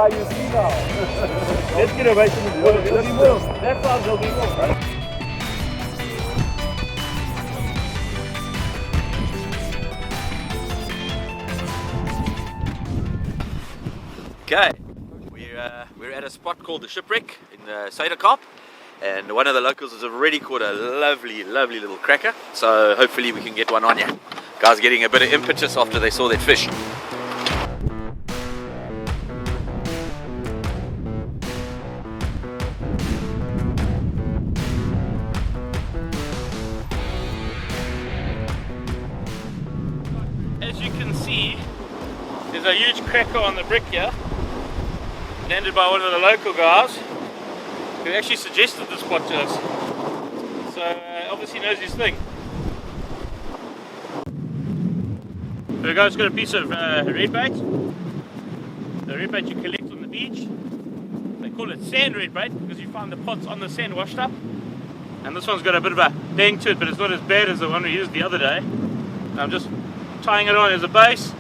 Ah, you see now. Let's get away from the water. There'll be more. That time there'll be more, right? Okay, we're at a spot called the Shipwreck in Suiderkaap, and one of the locals has already caught a lovely little cracker, so hopefully we can get one on here. Guys getting a bit of impetus after they saw that fish. As you can see, there's a huge cracker on the brick here, landed by one of the local guys who actually suggested the spot to us. So obviously knows his thing. So the guy's got a piece of red bait. The red bait you collect on the beach. They call it sand red bait because you find the pods on the sand washed up. And this one's got a bit of a bang to it, but it's not as bad as the one we used the other day. And I'm just tying it on as a base.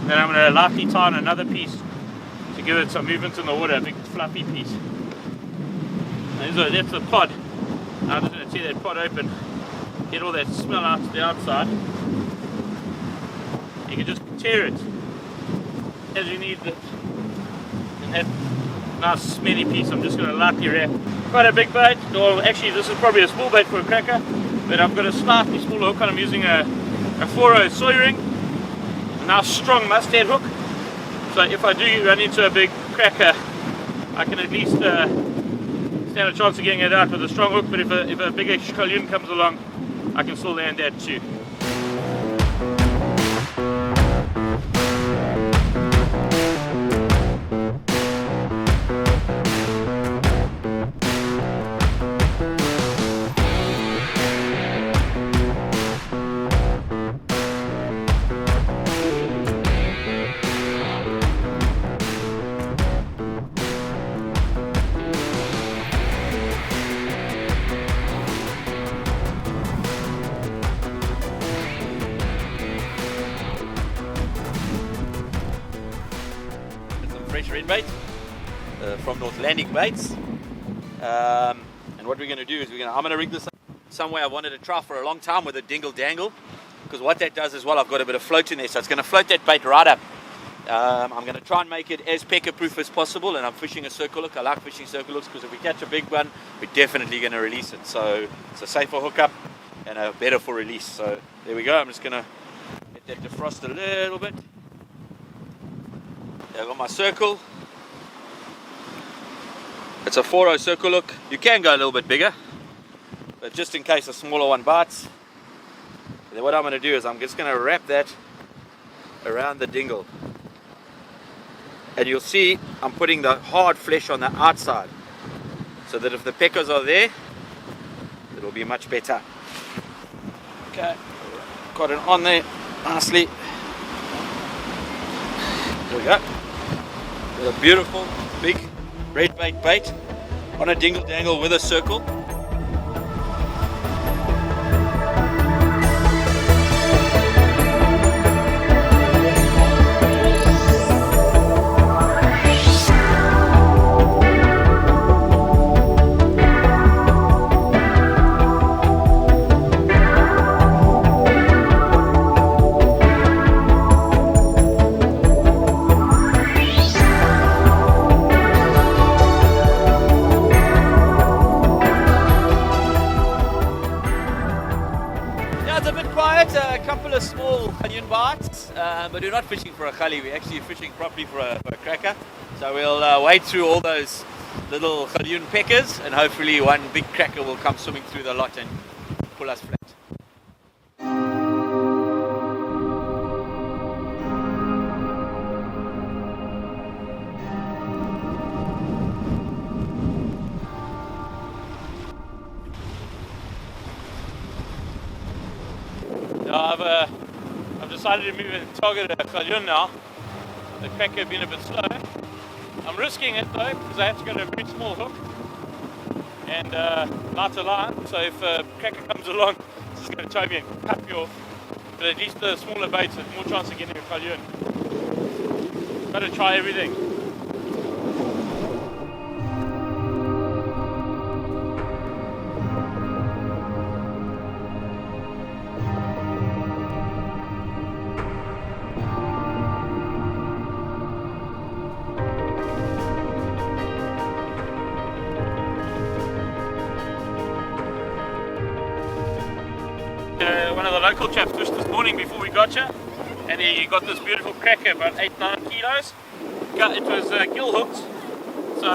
Then I'm going to lightly tie on another piece to give it some movement in the water, a big fluffy piece. And that's the pod. I'm just going to tear that pod open, get all that smell out to the outside. You can just tear it as you need it. And that nice smelly piece I'm just going to lightly wrap. Quite a big bait. Well, actually this is probably a small bait for a cracker, but I've got a slightly smaller hook. I'm using a 4-0 soy ring. Nice strong mustard hook, so if I do run into a big cracker I can at least stand a chance of getting it out with a strong hook, but if a bigger scallion comes along I can still land that too. Fresh red bait from North Landing Baits, and what we're going to do is I'm going to rig this up some way I wanted to try for a long time with a dingle dangle, because what that does as well, I've got a bit of float in there, so it's going to float that bait right up. I'm going to try and make it as pecker proof as possible, and I'm fishing a circle hook. I like fishing circle hooks because if we catch a big one we're definitely going to release it, so it's a safer hookup and a better for release. So there we go. I'm just going to let that defrost a little bit. I've got my circle. It's a 4-0 circle hook. You can go a little bit bigger, but just in case a smaller one bites, then what I'm going to do is I'm just going to wrap that around the dingle. And you'll see I'm putting the hard flesh on the outside, so that if the peckers are there, it'll be much better. Okay, got it on there nicely. There we go. With a beautiful big red bait on a dingle dangle with a circle. A couple of small onion bites, but we're not fishing for a khali, we're actually fishing properly for a cracker. So we'll wade through all those little onion peckers, and hopefully one big cracker will come swimming through the lot and pull us flat. I've decided to move and target a scallion now. The cracker being a bit slow. I'm risking it though, because I have to go to a very small hook and lighter line, so if a cracker comes along it's just going to tow me and cut me off. But at least the smaller baits have more chance of getting a scallion. Got to try everything. local chap fished this morning before we got here, and he got this beautiful cracker, about 8-9 kilos. It was gill hooked, so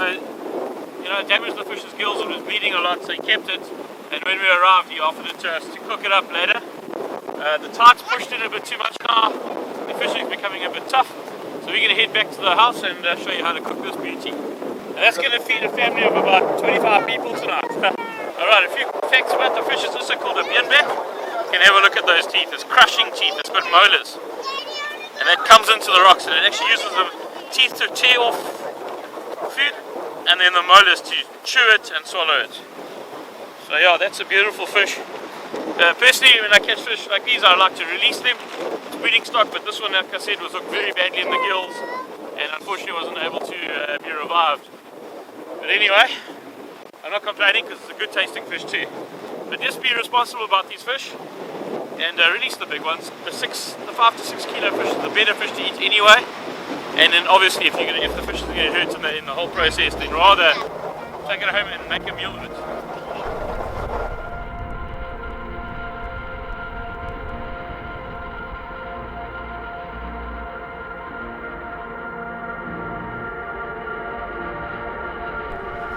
you know, it damaged the fish's gills. It was bleeding a lot, so he kept it. And when we arrived, he offered it to us to cook it up later. The tide's pushed it a bit too much now. The fishing is becoming a bit tough, so we're going to head back to the house and show you how to cook this beauty. And that's going to feed a family of about 25 people tonight. Alright, a few facts about the fish. It's also called a behaviour. You can have a look at those teeth. It's crushing teeth. It's got molars. And that comes into the rocks, and it actually uses the teeth to tear off food, and then the molars to chew it and swallow it. So yeah, that's a beautiful fish. Personally, when I catch fish like these, I like to release them. It's breeding stock, but this one, like I said, was hooked very badly in the gills, and unfortunately wasn't able to be revived. But anyway, I'm not complaining because it's a good tasting fish too. But just be responsible about these fish and release the big ones. The 5 to 6 kilo fish is the better fish to eat anyway. And then obviously if the fish is going to hurt in the whole process, then rather take it home and make a meal of it.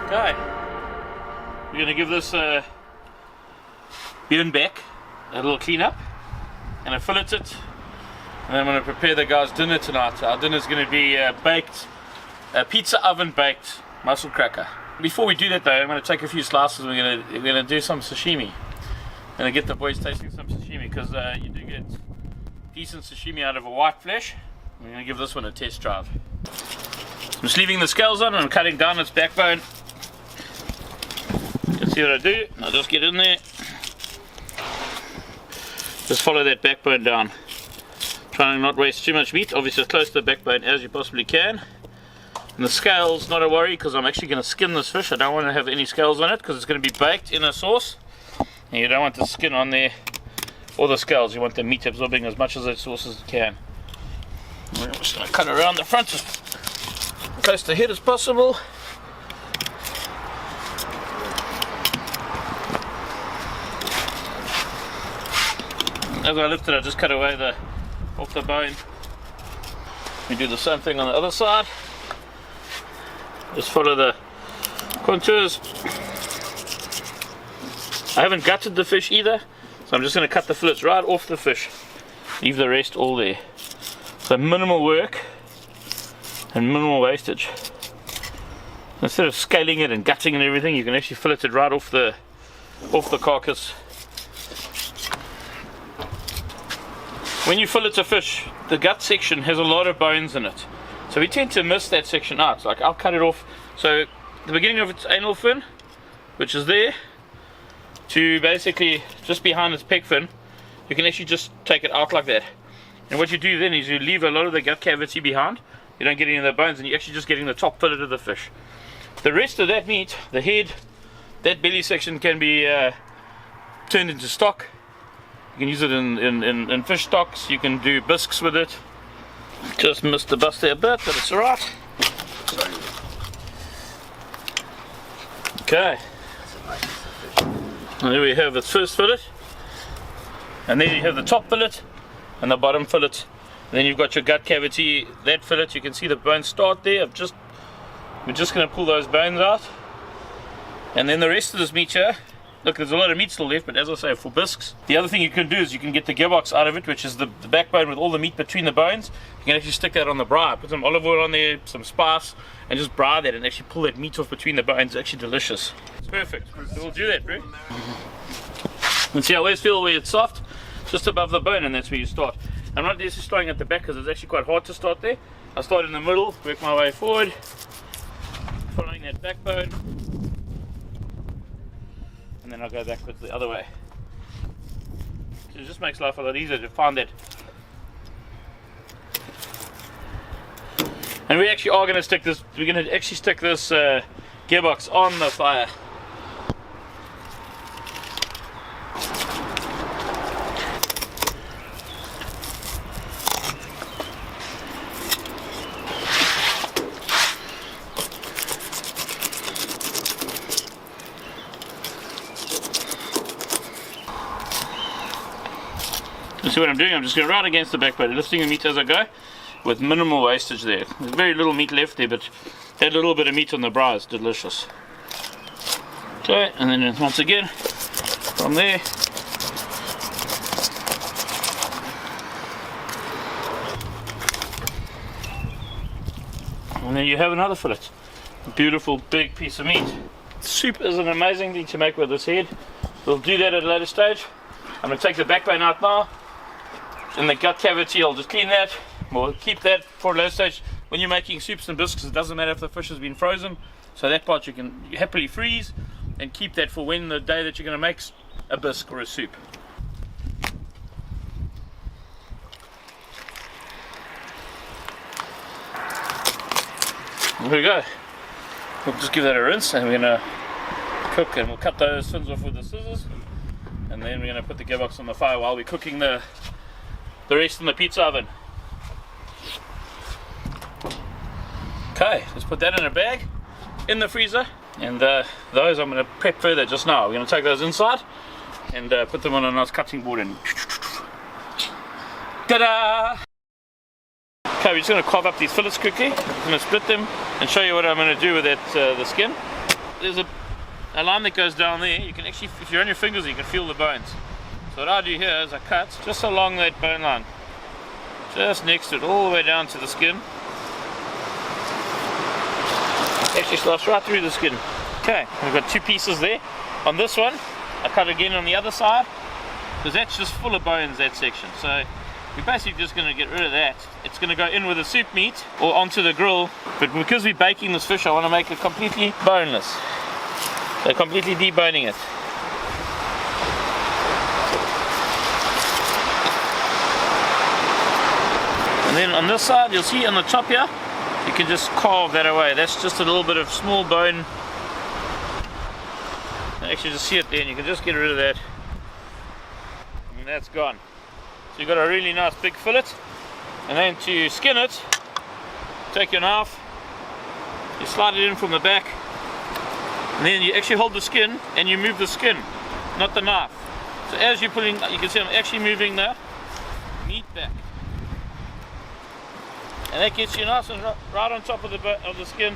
Okay, we're going to give this bean back a little clean up, and I fillet it, and I'm going to prepare the guys' dinner tonight. Our dinner is going to be baked, pizza oven baked Musselcracker. Before we do that though, I'm going to take a few slices. We're going to do some sashimi. I'm going to get the boys tasting some sashimi, because you do get decent sashimi out of a white flesh. We're going to give this one a test drive. So I'm just leaving the scales on and I'm cutting down its backbone. You can see what I do. I'll just get in there. Just follow that backbone down. Trying not waste too much meat. Obviously as close to the backbone as you possibly can. And the scales, not a worry, because I'm actually going to skin this fish. I don't want to have any scales on it because it's going to be baked in a sauce. And you don't want the skin on there or the scales. You want the meat absorbing as much of that sauce as it can. I'm just going to cut around the front as close to the head as possible. As I lift it, I just cut away off the bone. We do the same thing on the other side. Just follow the contours. I haven't gutted the fish either, so I'm just going to cut the fillets right off the fish. Leave the rest all there. So minimal work and minimal wastage. Instead of scaling it and gutting and everything, you can actually fillet it right off the carcass. When you fillet a fish, the gut section has a lot of bones in it, so we tend to miss that section out. Like I'll cut it off, so the beginning of its anal fin, which is there, to basically just behind its pec fin, you can actually just take it out like that. And what you do then is you leave a lot of the gut cavity behind. You don't get any of the bones, and you're actually just getting the top fillet of the fish. The rest of that meat, the head, that belly section, can be turned into stock. You can use it in fish stocks. You can do bisques with it. Just missed the bust there a bit, but it's alright. Okay. There we have its first fillet. And then you have the top fillet and the bottom fillet. And then you've got your gut cavity, that fillet. You can see the bones start there. We're just going to pull those bones out. And then the rest of this meat here, look, there's a lot of meat still left, but as I say, for bisques. The other thing you can do is you can get the gearbox out of it, which is the backbone with all the meat between the bones. You can actually stick that on the braai, put some olive oil on there, some spice, and just braai that and actually pull that meat off between the bones. It's actually delicious. It's perfect. So we'll do that, bro. And see, I always feel where it's soft, just above the bone, and that's where you start. I'm not necessarily starting at the back because it's actually quite hard to start there. I start in the middle, work my way forward, following that backbone. And then I'll go backwards the other way. So it just makes life a lot easier to find that. And we actually are going to stick this, we're going to actually stick this gearbox on the fire. You see what I'm doing? I'm just going right against the back bone, lifting the meat as I go, with minimal wastage there. There's very little meat left there, but that little bit of meat on the brow is delicious. Okay, and then once again, from there, and then you have another fillet. A beautiful big piece of meat. Soup is an amazing thing to make with this head. We'll do that at a later stage. I'm going to take the backbone out now. In the gut cavity, I'll just clean that. We'll keep that for a later stage. When you're making soups and bisques, it doesn't matter if the fish has been frozen. So that part you can happily freeze and keep that for when the day that you're going to make a bisque or a soup. There we go. We'll just give that a rinse and we're going to cook, and we'll cut those fins off with the scissors, and then we're going to put the gearbox on the fire while we're cooking the rest in the pizza oven. Okay, let's put that in a bag in the freezer, and those I'm going to prep further just now. We're going to take those inside and put them on a nice cutting board and ta-da! Okay, we're just going to carve up these fillets quickly. I'm going to split them and show you what I'm going to do with that, the skin. There's a line that goes down there. You can actually, if you run your fingers, you can feel the bones. So what I do here is I cut just along that bone line, just next to it, all the way down to the skin. Actually slice right through the skin. Okay, we've got two pieces there. On this one, I cut again on the other side, because that's just full of bones, that section. So we're basically just going to get rid of that. It's going to go in with the soup meat or onto the grill, but because we're baking this fish, I want to make it completely boneless. So completely deboning it. And then on this side, you'll see on the top here, you can just carve that away. That's just a little bit of small bone. Actually just see it there, and you can just get rid of that. And that's gone. So you've got a really nice big fillet. And then to skin it, take your knife, you slide it in from the back, and then you actually hold the skin and you move the skin, not the knife. So as you're pulling, you can see I'm actually moving the meat back, and that gets you nice and right on top of the skin,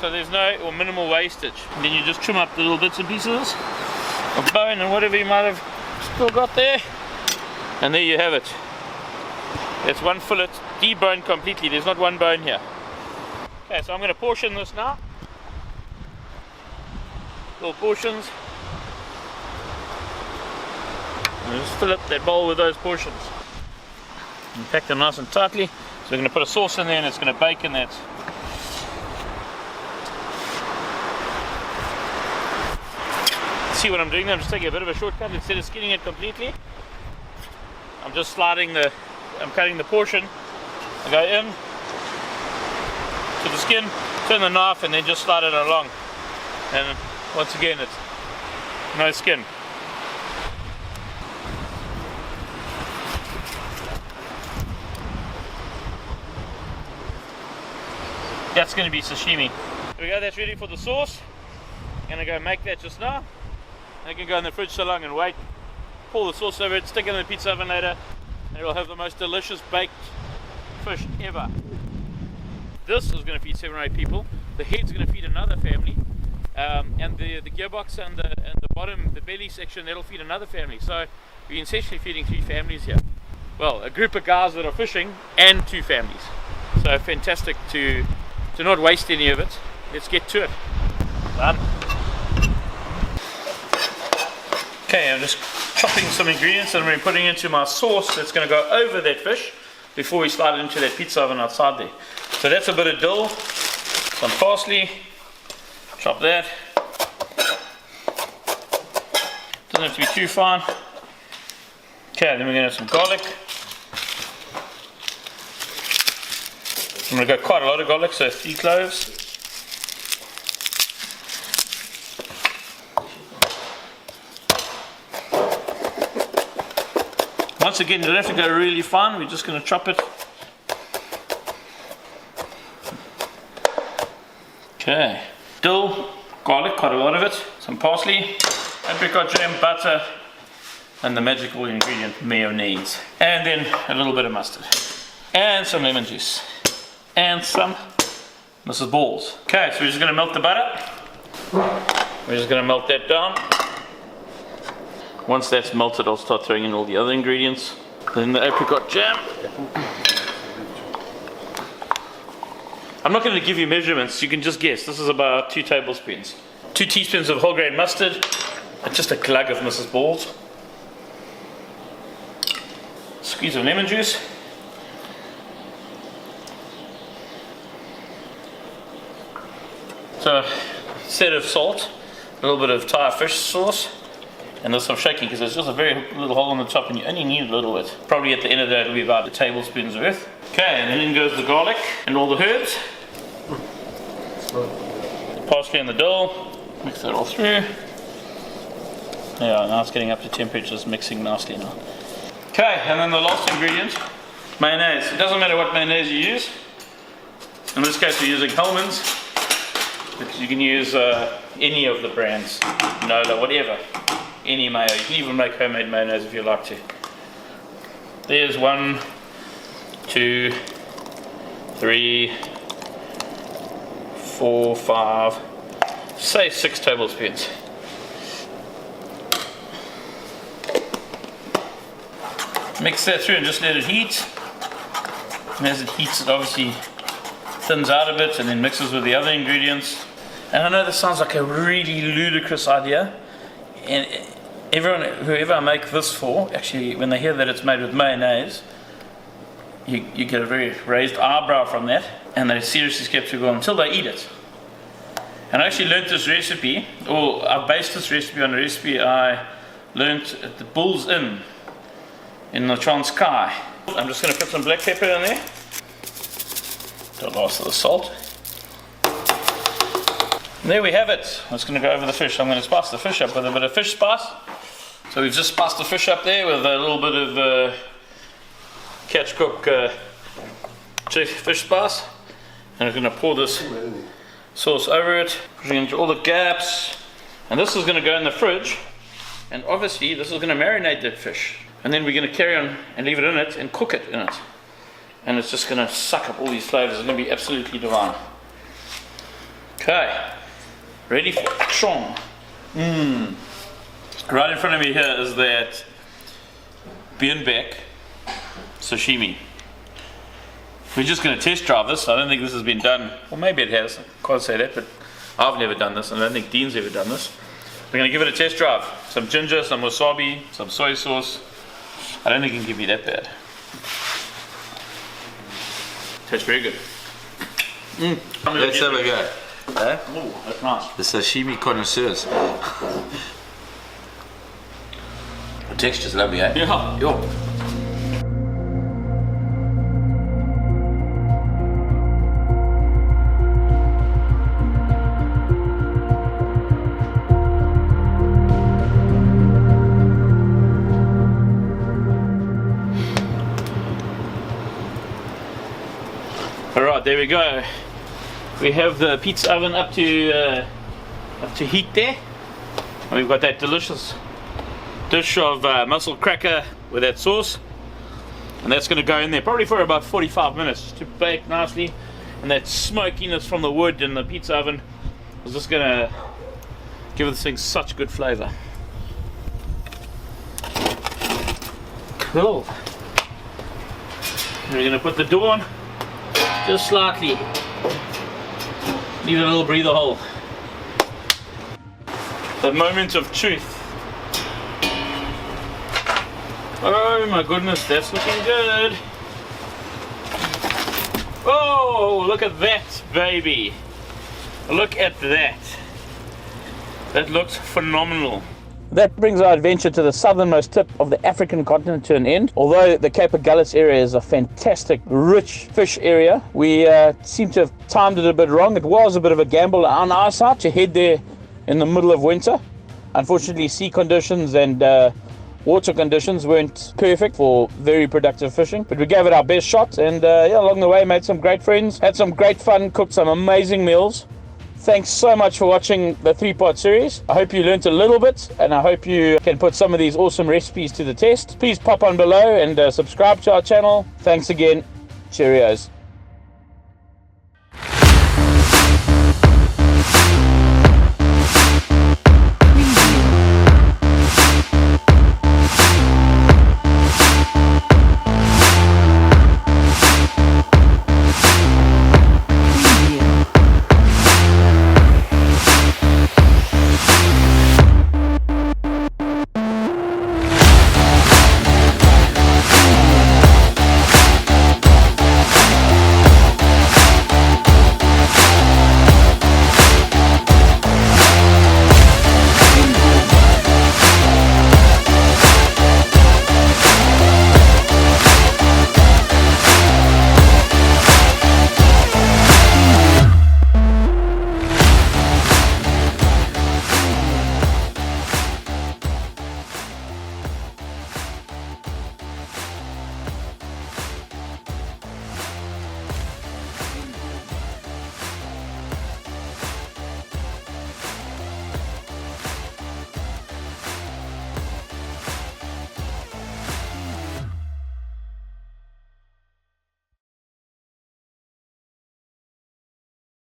so there's no or minimal wastage. And then you just trim up the little bits and pieces of bone and whatever you might have still got there, and there you have it. That's one fillet deboned completely. There's not one bone here. Okay, so I'm going to portion this now. Little portions. And just fill up that bowl with those portions. And pack them nice and tightly. So we're going to put a sauce in there, and it's going to bake in that. See what I'm doing there? I'm just taking a bit of a shortcut. Instead of skinning it completely, I'm just cutting the portion. I go in to the skin, turn the knife, and then just slide it along. And once again, it's no skin. That's going to be sashimi. There we go, that's ready for the sauce. I'm going to go make that just now. I can go in the fridge so long and wait. Pour the sauce over it, stick it in the pizza oven later, and we'll have the most delicious baked fish ever. This is going to feed 7 or 8 people. The head's going to feed another family, and the gearbox and the bottom, the belly section, that'll feed another family. So we're essentially feeding 3 families here. Well, a group of guys that are fishing and 2 families. So fantastic to not waste any of it. Let's get to it. Done. Okay, I'm just chopping some ingredients that I'm going to be putting into my sauce that's going to go over that fish before we slide it into that pizza oven outside there. So that's a bit of dill, some parsley, chop that. Doesn't have to be too fine. Okay, then we're going to have some garlic. I'm going to go quite a lot of garlic, so 3 cloves. Once again, you don't have to go really fine, we're just going to chop it. Okay, dill, garlic, quite a lot of it, some parsley, apricot jam, butter, and the magical ingredient mayonnaise, and then a little bit of mustard, and some lemon juice, and some Mrs. Balls. Okay, so we're just going to melt the butter. We're just going to melt that down. Once that's melted, I'll start throwing in all the other ingredients. Then the apricot jam. I'm not going to give you measurements, you can just guess. This is about 2 tablespoons. 2 teaspoons of whole grain mustard, and just a glug of Mrs. Balls. Squeeze of lemon juice. So, instead of salt, a little bit of Thai fish sauce. And there's some shaking because there's just a very little hole on the top and you only need a little bit. Probably at the end of that it'll be about a tablespoon's worth. Okay, and then in goes the garlic and all the herbs. Parsley and the dill. Mix that all through. Yeah, now it's getting up to temperature, it's mixing nicely now. Okay, and then the last ingredient, mayonnaise. It doesn't matter what mayonnaise you use. In this case we're using Hellmann's. But you can use any of the brands, Nola, whatever. Any mayo. You can even make homemade mayonnaise if you like to. There's 1, 2, 3, 4, 5, say 6 tablespoons. Mix that through and just let it heat. And as it heats, it obviously thins out a bit and then mixes with the other ingredients. And I know this sounds like a really ludicrous idea, and whoever I make this for, actually when they hear that it's made with mayonnaise, you get a very raised eyebrow from that, and they're seriously skeptical until they eat it. And I actually learnt this recipe, or I based this recipe on a recipe I learnt at the Bull's Inn in the Transkei. I'm just going to put some black pepper in there, the last of the salt. And there we have it. I'm just going to go over the fish. I'm going to spice the fish up with a bit of fish spice. So we've just spiced the fish up there with a little bit of catch cook fish spice. And I'm going to pour this sauce over it, pushing into all the gaps. And this is going to go in the fridge. And obviously this is going to marinate that fish. And then we're going to carry on and leave it in it and cook it in it. And it's just going to suck up all these flavours. It's going to be absolutely divine. Okay. Ready for action. Right in front of me here is that Bruyn sashimi. We're just going to test drive this. I don't think this has been done. Well, maybe it has. I can't say that, but I've never done this, and I don't think Dean's ever done this. We're going to give it a test drive. Some ginger, some wasabi, some soy sauce. I don't think it can give you that bad. Tastes very good. Let's have a go. Eh? Oh, that's nice. The sashimi connoisseurs. The texture's lovely, eh? Yeah. Yo. Alright, there we go. We have the pizza oven up to heat there. And we've got that delicious dish of Musselcracker with that sauce. And that's going to go in there probably for about 45 minutes to bake nicely. And that smokiness from the wood in the pizza oven is just going to give this thing such good flavour. Cool. We're going to put the door on just slightly. Leave a little breather hole. The moment of truth. Oh my goodness, that's looking good. Oh, look at that, baby. Look at that. That looks phenomenal. That brings our adventure to the southernmost tip of the African continent to an end. Although the Cape Agulhas area is a fantastic, rich fish area, we seem to have timed it a bit wrong. It was a bit of a gamble on our side to head there in the middle of winter. Unfortunately, sea conditions and water conditions weren't perfect for very productive fishing, but we gave it our best shot, and yeah, along the way made some great friends, had some great fun, cooked some amazing meals, Thanks so much for watching the 3-part series. I hope you learned a little bit, and I hope you can put some of these awesome recipes to the test. Please pop on below and subscribe to our channel. Thanks again. Cheerios.